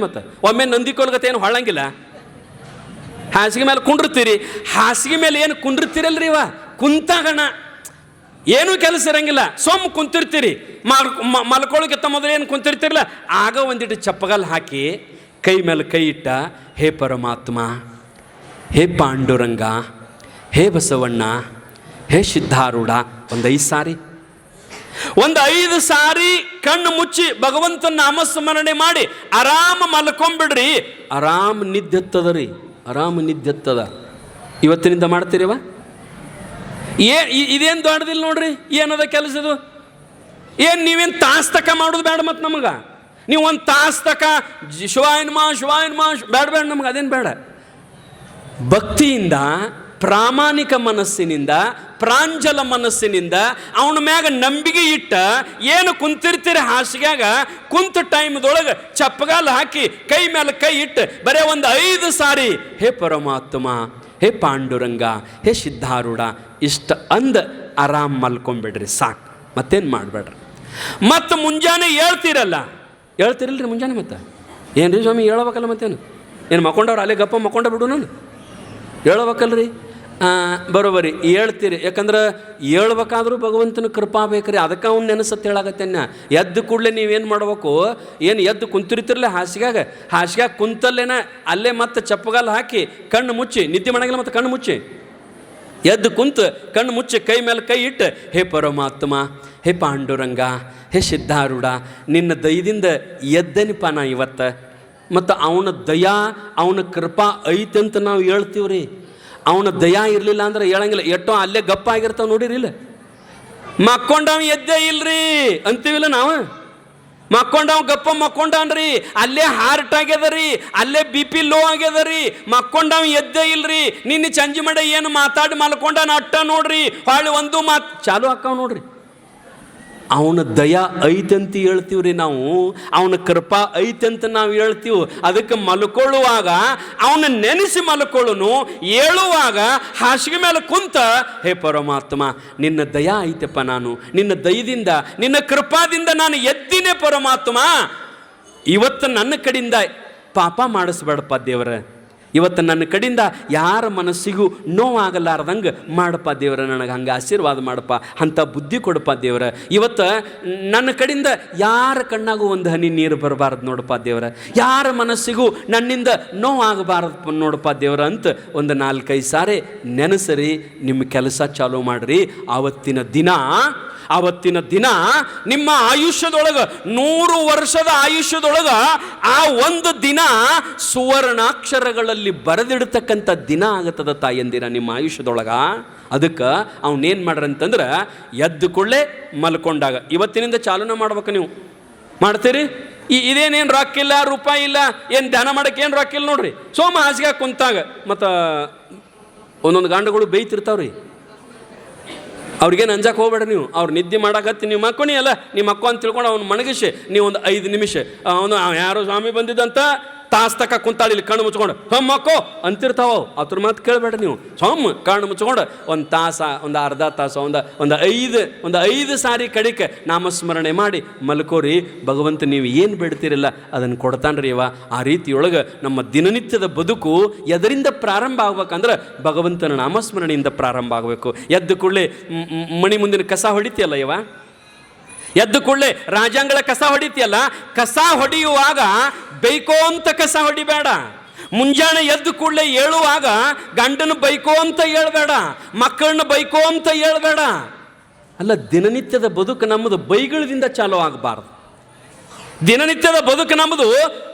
ಮತ್ತೆ ಒಮ್ಮೆ ನಂದಿ ಕೋಲ್ಗತೆ ಏನು ಹೊಳ್ಳಂಗಿಲ್ಲ. ಹಾಸಿಗೆ ಮೇಲೆ ಕುಂಡಿರ್ತೀರಿ, ಹಾಸಿಗೆ ಮೇಲೆ ಏನು ಕುಂಡಿರ್ತೀರಲ್ರಿ ಇವ ಕುಂತಾಗಣ ಏನೂ ಕೆಲಸ ಇರಂಗಿಲ್ಲ, ಸೊಮ್ಮ ಕುಂತಿರ್ತೀರಿ. ಮಲ್ಕೊಳ್ಳೋಕ್ಕಿಂತ ಮೊದಲು ಏನು ಕುಂತಿರ್ತಿರಲ್ಲ, ಆಗ ಒಂದಿಟ್ಟು ಚಪ್ಪಗಲ್ ಹಾಕಿ ಕೈ ಮೇಲೆ ಕೈ ಇಟ್ಟ, ಹೇ ಪರಮಾತ್ಮ, ಹೇ ಪಾಂಡುರಂಗ, ಹೇ ಬಸವಣ್ಣ, ಹೇ ಸಿದ್ಧಾರೂಢ, ಒಂದು 5 ಸಾರಿ ಕಣ್ಣು ಮುಚ್ಚಿ ಭಗವಂತನ ನಾಮಸ್ಮರಣೆ ಮಾಡಿ ಆರಾಮ ಮಲ್ಕೊಂಬಿಡ್ರಿ. ಆರಾಮ್ ನಿದ್ದೆತ್ತದ ರೀ, ಆರಾಮ ನಿದ್ದೆತ್ತದ. ಇವತ್ತಿನಿಂದ ಮಾಡ್ತೀರಿವ? ಇದೇನು ದೊಡ್ಡದಿಲ್ಲ ನೋಡ್ರಿ, ಏನದ ಕೆಲಸದು? ಏನು ನೀವೇನು ತಾಸು ತಕ ಮಾಡೋದು ಬೇಡ. ಮತ್ತು ನಮಗೆ ನೀವು ಒಂದು ತಾಸು ತಕ ಶಿವಾಯನ್ಮಾ ಬೇಡ ನಮಗೆ, ಅದೇನು ಬೇಡ. ಭಕ್ತಿಯಿಂದ, ಪ್ರಾಮಾಣಿಕ ಮನಸ್ಸಿನಿಂದ, ಪ್ರಾಂಜಲ ಮನಸ್ಸಿನಿಂದ ಅವನ ಮ್ಯಾಗ ನಂಬಿಕೆ ಇಟ್ಟ ಏನು ಕುಂತಿರ್ತೀರಿ ಹಾಸಿಗ್ಯಾಗ, ಕುಂತ ಟೈಮ್ದೊಳಗೆ ಚಪ್ಪಗಾಲ ಹಾಕಿ ಕೈ ಮೇಲೆ ಕೈ ಇಟ್ಟು ಬರೇ ಒಂದು 5 ಸಾರಿ ಹೇ ಪರಮಾತ್ಮ, ಹೇ ಪಾಂಡುರಂಗ, ಹೇ ಸಿದ್ಧಾರೂಢ ಇಷ್ಟ ಅಂದ ಆರಾಮ್ ಮಲ್ಕೊಂಬಿಡ್ರಿ, ಸಾಕು. ಮತ್ತೇನು ಮಾಡಬೇಡ್ರಿ. ಮತ್ತು ಮುಂಜಾನೆ ಹೇಳ್ತಿರಲ್ರಿ ಮುಂಜಾನೆ. ಮತ್ತೆ ಏನು ರೀ ಸ್ವಾಮಿ ಹೇಳ್ಬೇಕಲ್ಲ, ಮತ್ತೇನು ಏನು ಮಕ್ಕೊಂಡವ್ರು ಅಲ್ಲೇ ಗಪ್ಪ ಮಕ್ಕೊಂಡ ಬಿಡು, ನಾನು ಹೇಳ್ಬೇಕಲ್ರಿ. ಬರೋಬರಿ ಹೇಳ್ತೀರಿ, ಯಾಕಂದ್ರೆ ಹೇಳ್ಬೇಕಾದ್ರೂ ಭಗವಂತನ ಕೃಪಾ ಬೇಕ್ರಿ. ಅದಕ್ಕೆ ಅವ್ನು ನೆನೆಸತ್ತೆ ಹೇಳಾಗತ್ತೇನ. ಎದ್ದು ಕೂಡಲೇ ನೀವೇನು ಮಾಡ್ಬೇಕು, ಏನು ಎದ್ದು ಕುಂತಿರ್ತಿರಲ್ಲ ಹಾಸಿಗ್ಯಾಗ ಕುಂತಲ್ಲೇನ ಅಲ್ಲೇ ಮತ್ತೆ ಚಪ್ಪಗಾಲ ಹಾಕಿ ಕಣ್ಣು ಮುಚ್ಚಿ, ನಿದ್ದೆ ಮಾಡಂಗಿಲ್ಲ, ಮತ್ತು ಕಣ್ಣು ಮುಚ್ಚಿ ಎದ್ದು ಕುಂತು ಕಣ್ಣು ಮುಚ್ಚಿ ಕೈ ಮೇಲೆ ಕೈ ಇಟ್ಟು, ಹೇ ಪರಮಾತ್ಮ, ಹೇ ಪಾಂಡುರಂಗ, ಹೇ ಸಿದ್ಧಾರೂಢ, ನಿನ್ನ ದಯದಿಂದ ಎದ್ದನಿಪ ನಾ ಇವತ್ತು. ಮತ್ತು ಅವನ ದಯಾ, ಅವನ ಕೃಪಾ ಐತಂತ ನಾವು ಹೇಳ್ತೀವ್ರಿ. ಅವನ ದಯಾ ಇರಲಿಲ್ಲ ಅಂದ್ರೆ ಹೇಳಂಗಿಲ್ಲ. ಎಷ್ಟೋ ಅಲ್ಲೇ ಗಪ್ಪ ಆಗಿರ್ತಾವ ನೋಡಿರಿಲ್ಲ. ಮಕ್ಕೊಂಡವ್ ಎದ್ದೇ ಇಲ್ರಿ ಅಂತೀವಿಲ್ಲ ನಾವು. ಮಕ್ಕೊಂಡವ್ ಗಪ್ಪ ಮಕ್ಕೊಂಡನ್ರಿ, ಅಲ್ಲೇ ಹಾರ್ಟ್ ಆಗ್ಯದ ರೀ, ಅಲ್ಲೇ BP ಲೋ ಆಗ್ಯದ ರೀ, ಮಕ್ಕೊಂಡವ್ ಎದ್ದೇ ಇಲ್ರಿ. ನಿನ್ನೆ ಚಂಜಿ ಮಾಡ ಏನು ಮಾತಾಡಿ ಮಲ್ಕೊಂಡನ ಅಟ್ಟ ನೋಡ್ರಿ, ಹೊಳ್ಳಿ ಒಂದು ಮಾತು ಚಾಲು ಹಾಕಾವ್ ನೋಡ್ರಿ. ಅವನ ದಯಾ ಐತಂತ ಹೇಳ್ತೀವ್ರಿ ನಾವು, ಅವನ ಕೃಪಾ ಐತಂತ ನಾವು ಹೇಳ್ತೀವಿ. ಅದಕ್ಕೆ ಮಲ್ಕೊಳ್ಳುವಾಗ ಅವನ ನೆನೆಸಿ ಮಲ್ಕೊಳ್ಳೋನು, ಏಳುವಾಗ ಹಾಸಿಗೆ ಮೇಲೆ ಕುಂತ, ಹೇ ಪರಮಾತ್ಮ ನಿನ್ನ ದಯಾ ಐತಪ್ಪ, ನಾನು ನಿನ್ನ ದಯದಿಂದ, ನಿನ್ನ ಕೃಪಾದಿಂದ ನಾನು ಎದ್ದಿನೇ ಪರಮಾತ್ಮ. ಇವತ್ತು ನನ್ನ ಕಡೆಯಿಂದ ಪಾಪ ಮಾಡಿಸ್ಬೇಡಪ್ಪ ದೇವರ, ಇವತ್ತು ನನ್ನ ಕಡೆಯಿಂದ ಯಾರ ಮನಸ್ಸಿಗೂ ನೋವಾಗಲಾರ್ದಂಗೆ ಮಾಡಪ್ಪ ದೇವರ, ನನಗೆ ಹಂಗೆ ಆಶೀರ್ವಾದ ಮಾಡಪ್ಪ, ಅಂಥ ಬುದ್ಧಿ ಕೊಡಪ್ಪ ದೇವರ. ಇವತ್ತು ನನ್ನ ಕಡೆಯಿಂದ ಯಾರ ಕಣ್ಣಾಗೂ ಒಂದು ಹನಿ ನೀರು ಬರಬಾರ್ದು ನೋಡಪ್ಪ ದೇವರ, ಯಾರ ಮನಸ್ಸಿಗೂ ನನ್ನಿಂದ ನೋವಾಗಬಾರ್ದು ನೋಡಪ್ಪ ದೇವರ ಅಂತ ಒಂದು 4-5 ಸಾರಿ ನೆನೆಸರಿ, ನಿಮ್ಮ ಕೆಲಸ ಚಾಲೂ ಮಾಡಿರಿ. ಆವತ್ತಿನ ದಿನ ನಿಮ್ಮ ಆಯುಷ್ಯದೊಳಗೆ, 100 ವರ್ಷದ ಆಯುಷ್ಯದೊಳಗೆ ಆ ಒಂದು ದಿನ ಸುವರ್ಣಾಕ್ಷರಗಳಲ್ಲಿ ಬರೆದಿಡ್ತಕ್ಕಂಥ ದಿನ ಆಗತ್ತದ ತಾಯಂದಿರ ನಿಮ್ಮ ಆಯುಷ್ಯದೊಳಗೆ. ಅದಕ್ಕೆ ಅವನೇನು ಮಾಡ್ರಂತಂದ್ರೆ, ಎದ್ದು ಕೊಳ್ಳೆ ಮಲ್ಕೊಂಡಾಗ ಇವತ್ತಿನಿಂದ ಚಾಲೂನ ಮಾಡ್ಬೇಕು. ನೀವು ಮಾಡ್ತೀರಿ? ಇದೇನೇನು ರೊಕ್ಕಿಲ್ಲ, ರೂಪಾಯಿ ಇಲ್ಲ, ಏನು ಧ್ಯಾನ ಮಾಡೋಕ್ಕೆ ಏನು ರೊಕ್ಕಿಲ್ಲ ನೋಡ್ರಿ. ಸೋಮ ಹಾಸಿಗೆ ಕುಂತಾಗ ಮತ್ತು ಒಂದೊಂದು ಗಂಡುಗಳು ಬೇಯ್ತಿರ್ತಾವ್ರಿ. ಅವ್ರಿಗೇನು ಅಂಜಕ್ಕೆ ಹೋಗ್ಬೇಡ ನೀವು. ಅವ್ರು ನಿದ್ದೆ ಮಾಡಾಕತ್ತಿ ನೀವು ಮಕ್ಕೊಣಿ ಅಲ್ಲ, ನೀವು ಮಕ್ಕೋ ಅಂತ ತಿಳ್ಕೊಂಡು ಅವ್ನು ಮಣಗಿಸಿ ನೀವು ಒಂದು 5 ನಿಮಿಷ ಅವನು ಯಾರೋ ಸ್ವಾಮಿ ಬಂದಿದ್ದಂತ ತಾಸು ತಕ ಕುಂತಾಳಿ ಇಲ್ಲಿ ಕಣ್ಣು ಮುಚ್ಕೊಂಡು ಮಕ್ಕೋ ಅಂತಿರ್ತಾವ. ಅದ್ರ ಮಾತು ಕೇಳಬೇಡ ನೀವು. ಕಣ್ಣು ಮುಚ್ಕೊಂಡು ಒಂದು ತಾಸ, ಒಂದು ಅರ್ಧ ತಾಸು, ಒಂದು 5 ಸಾರಿ ಕಡಿಕೆ ನಾಮಸ್ಮರಣೆ ಮಾಡಿ ಮಲ್ಕೋರಿ. ಭಗವಂತ ನೀವು ಏನು ಬೇಡ್ತಿರಲ್ಲ ಅದನ್ನು ಕೊಡ್ತಾನ್ರಿ ಇವ. ಆ ರೀತಿಯೊಳಗೆ ನಮ್ಮ ದಿನನಿತ್ಯದ ಬದುಕು ಎದರಿಂದ ಪ್ರಾರಂಭ ಆಗ್ಬೇಕಂದ್ರೆ ಭಗವಂತನ ನಾಮಸ್ಮರಣೆಯಿಂದ ಪ್ರಾರಂಭ ಆಗಬೇಕು. ಎದ್ದು ಕೂಡಲೇ ಮಣಿ ಮುಂದಿನ ಕಸ ಹೊಡಿತೀಯಲ್ಲ ಇವ, ಎದ್ದು ಕೂಡಲೇ ರಾಜಾಂಗಳ ಕಸ ಹೊಡಿತೀಯಲ್ಲ, ಕಸ ಹೊಡೆಯುವಾಗ ಬೈಕೋ ಅಂತ ಕಸ ಹೊಡಿಬೇಡ. ಮುಂಜಾನೆ ಎದ್ದು ಕೂಡಲೇ ಏಳುವಾಗ ಗಂಡನ ಬೈಕೋ ಅಂತ ಹೇಳ್ಬೇಡ, ಮಕ್ಕಳನ್ನ ಬೈಕೋ ಅಂತ ಹೇಳ್ಬೇಡ. ಅಲ್ಲ, ದಿನನಿತ್ಯದ ಬದುಕು ನಮ್ಮದು ಬೈಗಳದಿಂದ ಚಾಲೂ ಆಗಬಾರ್ದು. ದಿನನಿತ್ಯದ ಬದುಕು ನಮ್ಮದು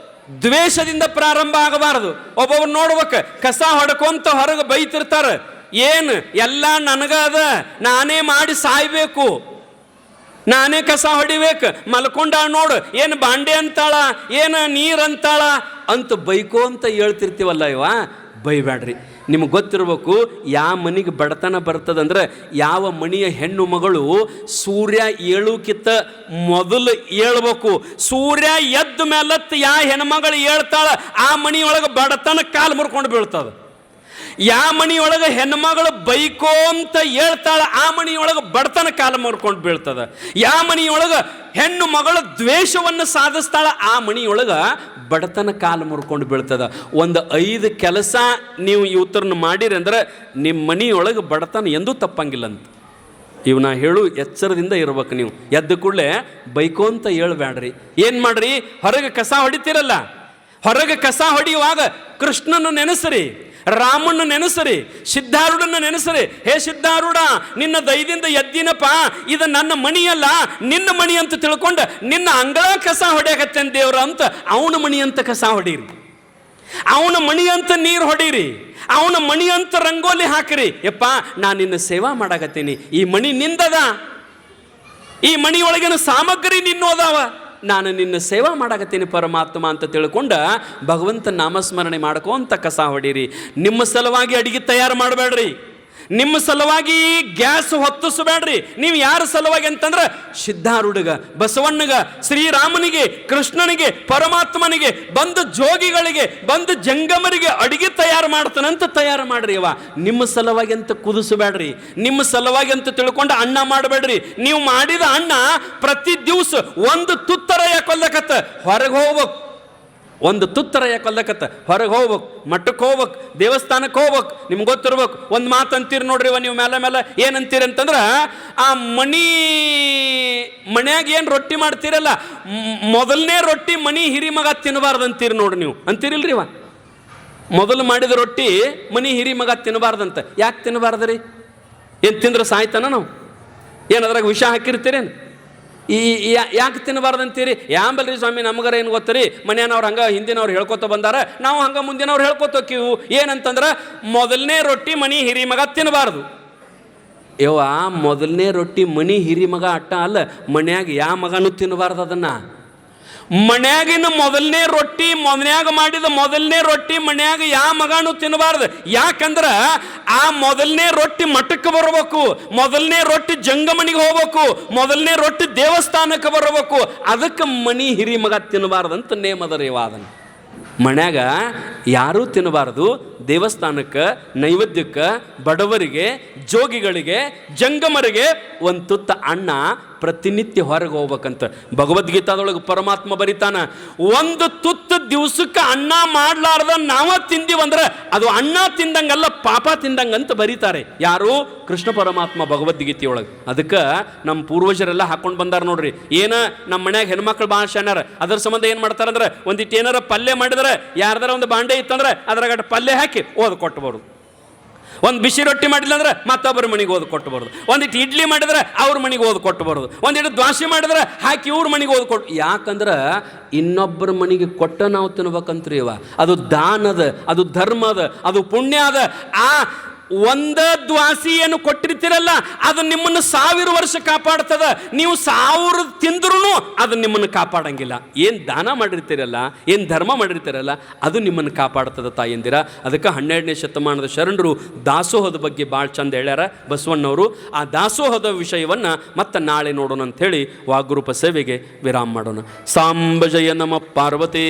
ದ್ವೇಷದಿಂದ ಪ್ರಾರಂಭ ಆಗಬಾರದು. ಒಬ್ಬೊಬ್ರು ನೋಡ್ಬೇಕು, ಕಸ ಹೊಡ್ಕೊಂತ ಹೊರಗೆ ಬೈತಿರ್ತಾರೆ. ಏನು ಎಲ್ಲ ನನಗ ಅದ, ನಾನೇ ಮಾಡಿ ಸಾಯ್ಬೇಕು, ನಾನೇ ಕಸ ಹೊಡಿಬೇಕು, ಮಲ್ಕೊಂಡಾಳ ನೋಡು, ಏನು ಬಾಂಡೆ ಅಂತಾಳ, ಏನು ನೀರು ಅಂತಾಳ ಅಂತ ಬೈಕೋ ಅಂತ ಹೇಳ್ತಿರ್ತೀವಲ್ಲ ಇವ. ಬೈಬೇಡ್ರಿ. ನಿಮ್ಗೆ ಗೊತ್ತಿರ್ಬೇಕು, ಯಾವ ಮನೆಗೆ ಬಡತನ ಬರ್ತದಂದ್ರೆ, ಯಾವ ಮನೆಯ ಹೆಣ್ಣು ಮಗಳು ಸೂರ್ಯ ಏಳುಕ್ಕಿಂತ ಮೊದಲು ಏಳ್ಬೇಕು. ಸೂರ್ಯ ಎದ್ದ ಮೇಲತ್ತು ಯಾವ ಹೆಣ್ಮಗಳು ಹೇಳ್ತಾಳ ಆ ಮನೆಯೊಳಗೆ ಬಡತನ ಕಾಲು ಮುರ್ಕೊಂಡು ಬೀಳ್ತದೆ. ಯಾವ ಮನಿಯೊಳಗೆ ಹೆಣ್ಮಗಳು ಬೈಕೋಂತ ಹೇಳ್ತಾಳ ಆ ಮನಿಯೊಳಗೆ ಬಡತನ ಕಾಲ ಮುರ್ಕೊಂಡು ಬೀಳ್ತದ. ಯಾವ ಮನಿಯೊಳಗೆ ಹೆಣ್ಣು ಮಗಳು ದ್ವೇಷವನ್ನು ಸಾಧಿಸ್ತಾಳ ಆ ಮನಿಯೊಳಗೆ ಬಡತನ ಕಾಲ ಮುರ್ಕೊಂಡು ಬೀಳ್ತದ. ಒಂದು 5 ಕೆಲಸ ನೀವು ಇವತ್ತರನ್ನ ಮಾಡಿರಿ ಅಂದ್ರೆ ನಿಮ್ಮ ಮನಿಯೊಳಗೆ ಬಡತನ ಎಂದೂ ತಪ್ಪಂಗಿಲ್ಲ ಅಂತ. ಇವನ್ನ ಹೇಳು ಎಚ್ಚರದಿಂದ ಇರ್ಬೇಕು. ನೀವು ಎದ್ದ ಕೂಡಲೇ ಬೈಕೋಂತ ಹೇಳ್ಬೇಡ್ರಿ. ಏನು ಮಾಡ್ರಿ, ಹೊರಗೆ ಕಸ ಹೊಡಿತೀರಲ್ಲ, ಹೊರಗೆ ಕಸ ಹೊಡೆಯುವಾಗ ಕೃಷ್ಣನ ನೆನೆಸ್ರಿ, ರಾಮನ ನೆನೆಸ್ರಿ, ಸಿದ್ಧಾರೂಢನ ನೆನೆಸ್ರಿ. ಹೇ ಸಿದ್ಧಾರೂಢ, ನಿನ್ನ ದಯದಿಂದ ಎದ್ದಿನಪ್ಪ, ಇದು ನನ್ನ ಮಣಿಯಲ್ಲ ನಿನ್ನ ಮಣಿ ಅಂತ ತಿಳ್ಕೊಂಡು ನಿನ್ನ ಅಂಗಳ ಕಸ ಹೊಡೆಯಕತ್ತೇನೆ ದೇವ್ರ ಅಂತ ಅವನ ಮಣಿ ಅಂತ ಕಸ ಹೊಡೀರಿ, ಅವನ ಮಣಿ ಅಂತ ನೀರು ಹೊಡೀರಿ, ಅವನ ಮಣಿ ಅಂತ ರಂಗೋಲಿ ಹಾಕಿರಿ. ಯಪ್ಪ ನಾನು ನಿನ್ನ ಸೇವಾ ಮಾಡಾಕತ್ತೀನಿ, ಈ ಮಣಿ ನಿಂದದ, ಈ ಮಣಿಯೊಳಗಿನ ಸಾಮಗ್ರಿ ನಿನ್ನೋದಾವ, ನಾನು ನಿನ್ನ ಸೇವಾ ಮಾಡಾಕತ್ತೀನಿ ಪರಮಾತ್ಮ ಅಂತ ತಿಳ್ಕೊಂಡ ಭಗವಂತ ನಾಮಸ್ಮರಣೆ ಮಾಡ್ಕೊಂತ ಕಸ ಹೊಡೀರಿ. ನಿಮ್ಮ ಸಲುವಾಗಿ ಅಡಿಗೆ ತಯಾರು ಮಾಡಬೇಡ್ರಿ, ನಿಮ್ಮ ಸಲುವಾಗಿ ಗ್ಯಾಸ್ ಹೊತ್ತಿಸಬೇಡ್ರಿ. ನೀವು ಯಾರ ಸಲುವಾಗಿ ಅಂತಂದ್ರೆ ಸಿದ್ಧಾರೂಢಗ, ಬಸವಣ್ಣಗ, ಶ್ರೀರಾಮನಿಗೆ, ಕೃಷ್ಣನಿಗೆ, ಪರಮಾತ್ಮನಿಗೆ, ಬಂದು ಜೋಗಿಗಳಿಗೆ, ಬಂದು ಜಂಗಮರಿಗೆ ಅಡಿಗೆ ತಯಾರು ಮಾಡ್ತಾನಂತ ತಯಾರು ಮಾಡ್ರಿ. ಅವ ನಿಮ್ಮ ಸಲುವಾಗಿ ಅಂತ ಕುದಿಸಬೇಡ್ರಿ, ನಿಮ್ಮ ಸಲುವಾಗಿ ಅಂತ ತಿಳ್ಕೊಂಡು ಅನ್ನ ಮಾಡಬೇಡ್ರಿ. ನೀವು ಮಾಡಿದ ಅನ್ನ ಪ್ರತಿ ದಿವಸ ಒಂದು ತುತ್ತರ ಯಾಕೊಲ್ಲಕತ್ತ ಹೊರಗೆ ಹೋಗ್ಬೇಕು, ಒಂದು ತುತ್ತರ ಯಾಕೊಲ್ಲಕತ್ತ ಹೊರಗೆ ಹೋಗ್ಬೇಕು, ಮಠಕ್ಕೆ ಹೋಗ್ಬೇಕು, ದೇವಸ್ಥಾನಕ್ಕೆ ಹೋಗ್ಬೇಕು. ನಿಮ್ಗೆ ಗೊತ್ತಿರ್ಬೇಕು. ಒಂದು ಮಾತು ಅಂತೀರಿ ನೋಡ್ರಿ ನೀವು ಮೇಲೆ ಮೇಲೆ ಏನಂತೀರಿ ಅಂತಂದ್ರೆ, ಆ ಮನ್ಯಾಗ ಏನು ರೊಟ್ಟಿ ಮಾಡ್ತೀರಲ್ಲ, ಮೊದಲನೇ ರೊಟ್ಟಿ ಮನಿ ಹಿರಿ ಮಗ ತಿನ್ನಬಾರ್ದು ಅಂತೀರಿ ನೋಡ್ರಿ. ನೀವು ಅಂತೀರಿಲ್ರಿ, ಮೊದಲು ಮಾಡಿದ ರೊಟ್ಟಿ ಮನಿ ಹಿರಿ ಮಗ ತಿನ್ನಬಾರ್ದಂತ. ಯಾಕೆ ತಿನ್ನಬಾರ್ದು ರೀ? ಏನು ತಿಂದ್ರೆ ಸಾಯ್ತಾನ ನಾವು? ಏನದ್ರಾಗ ವಿಷ ಹಾಕಿರ್ತೀರೇನು? ಯಾಕೆ ತಿನ್ನಬಾರ್ದಂತೀರಿ? ಯಾಂಬಲ್ರಿ ಸ್ವಾಮಿ, ನಮಗರ ಏನು ಗೊತ್ತರಿ, ಮನೆಯವ್ರು ಹಂಗೆ ಹಿಂದಿನವ್ರು ಹೇಳ್ಕೊತ ಬಂದಾರ, ನಾವು ಹಂಗೆ ಮುಂದಿನವ್ರು ಹೇಳ್ಕೊತೋಕಿವು. ಏನಂತಂದ್ರೆ ಮೊದಲನೇ ರೊಟ್ಟಿ ಮನಿ ಹಿರಿ ಮಗ ತಿನ್ನಬಾರ್ದು. ಯವ್ವ, ಮೊದಲನೇ ರೊಟ್ಟಿ ಮನಿ ಹಿರಿ ಮಗ ಅಟ್ಟ ಅಲ್ಲ, ಮನ್ಯಾಗ ಯಾವ ಮಗನೂ ತಿನ್ನಬಾರ್ದು ಅದನ್ನು. ಮನ್ಯಾಗಿನ ಮೊದಲನೇ ರೊಟ್ಟಿ, ಮನ್ಯಾಗ ಮಾಡಿದ ಮೊದಲನೇ ರೊಟ್ಟಿ ಮನ್ಯಾಗ ಯಾವ ಮಗನೂ ತಿನ್ನಬಾರ್ದು. ಯಾಕಂದ್ರೆ ಆ ಮೊದಲನೇ ರೊಟ್ಟಿ ಮಠಕ್ಕೆ ಬರಬೇಕು, ಮೊದಲನೇ ರೊಟ್ಟಿ ಜಂಗಮನಿಗೆ ಹೋಗ್ಬೇಕು, ಮೊದಲನೇ ರೊಟ್ಟಿ ದೇವಸ್ಥಾನಕ್ಕೆ ಬರಬೇಕು. ಅದಕ್ಕೆ ಮನಿ ಹಿರಿ ಮಗ ತಿನ್ನಬಾರ್ದಂತ ನೇಮದ ರೇವಾದನ. ಮನ್ಯಾಗ ಯಾರೂ ತಿನ್ನಬಾರ್ದು. ದೇವಸ್ಥಾನಕ್ಕೆ, ನೈವೇದ್ಯಕ್ಕೆ, ಬಡವರಿಗೆ, ಜೋಗಿಗಳಿಗೆ, ಜಂಗಮರಿಗೆ ಒಂದು ತುತ್ತ ಅನ್ನ ಪ್ರತಿನಿತ್ಯ ಹೊರಗೆ ಹೋಗ್ಬೇಕಂತ. ಭಗವದ್ಗೀತಾದೊಳಗೆ ಪರಮಾತ್ಮ ಬರಿತಾನ, ಒಂದು ತುತ್ತ ದಿವಸಕ್ಕೆ ಅನ್ನ ಮಾಡ್ಲಾರ್ದ ನಾವ ತಿಂದಿವಂದ್ರೆ ಅದು ಅನ್ನ ತಿಂದಂಗಲ್ಲ, ಪಾಪ ತಿಂದಂಗಂತ ಬರೀತಾರೆ. ಯಾರು? ಕೃಷ್ಣ ಪರಮಾತ್ಮ ಭಗವದ್ಗೀತೆಯೊಳಗೆ. ಅದಕ್ಕೆ ನಮ್ಮ ಪೂರ್ವಜರೆಲ್ಲ ಹಾಕೊಂಡು ಬಂದಾರ ನೋಡ್ರಿ. ಏನ ನಮ್ಮ ಮನ್ಯಾಗ ಹೆಣ್ಮಕ್ಳು ಭಾಳ ಶಾನ್ಯಾರ, ಅದ್ರ ಸಂಬಂಧ ಏನು ಮಾಡ್ತಾರಂದ್ರೆ, ಒಂದಿಟ್ಟು ಏನಾರ ಪಲ್ಯ ಮಾಡಿದ್ರೆ, ಯಾರ್ದಾರ ಒಂದು ಬಾಂಡೆ ಇತ್ತಂದ್ರೆ ಅದ್ರಾಗ ಪಲ್ಯ ಹಾಕಿ ಓದ್ ಕೊಟ್ಟಬಾರ್ದು. ಒಂದು ಬಿಸಿ ರೊಟ್ಟಿ ಮಾಡಿಲ್ಲ ಅಂದ್ರೆ ಮತ್ತೊಬ್ಬರ ಮನೆಗೆ ಓದ್ ಕೊಟ್ಟಬಾರ್ದು. ಒಂದಿಟ್ಟು ಇಡ್ಲಿ ಮಾಡಿದ್ರೆ ಅವ್ರ ಮನೆಗೆ ಓದ್ ಕೊಟ್ಟಬಾರ್ದು. ಒಂದಿಟ್ಟು ದ್ವಾಸೆ ಮಾಡಿದ್ರೆ ಹಾಕಿ ಇವ್ರ ಮನೆಗೆ ಓದ್ ಕೊಟ್ಟು. ಯಾಕಂದ್ರೆ ಇನ್ನೊಬ್ಬರ ಮನೆಗೆ ಕೊಟ್ಟ ನಾವು ತಿನ್ಬೇಕಂತ್ರಿ. ಅದು ದಾನದ, ಅದು ಧರ್ಮದ, ಅದು ಪುಣ್ಯ ಅದ. ಆ ಒಂದ ದ್ವಾಸಿಯನ್ನು ಕೊಟ್ಟಿರ್ತೀರಲ್ಲ, ಅದು ನಿಮ್ಮನ್ನು 1000 ವರ್ಷ ಕಾಪಾಡ್ತದ. ನೀವು 1000 ತಿಂದ್ರೂ ಅದು ನಿಮ್ಮನ್ನು ಕಾಪಾಡಂಗಿಲ್ಲ. ಏನು ದಾನ ಮಾಡಿರ್ತೀರಲ್ಲ, ಏನು ಧರ್ಮ ಮಾಡಿರ್ತೀರಲ್ಲ, ಅದು ನಿಮ್ಮನ್ನು ಕಾಪಾಡ್ತದ ತಾಯಂದಿರ. ಅದಕ್ಕೆ 12ನೇ ಶತಮಾನದ ಶರಣರು ದಾಸೋಹದ ಬಗ್ಗೆ ಭಾಳ ಚಂದ ಹೇಳ್ಯಾರ ಬಸವಣ್ಣವರು. ಆ ದಾಸೋಹದ ವಿಷಯವನ್ನು ಮತ್ತೆ ನಾಳೆ ನೋಡೋಣ ಅಂಥೇಳಿ ವಾಗ್ರೂಪ ಸೇವೆಗೆ ವಿರಾಮ ಮಾಡೋಣ. ಸಾಂಬ ಜಯ ನಮ ಪಾರ್ವತಿ.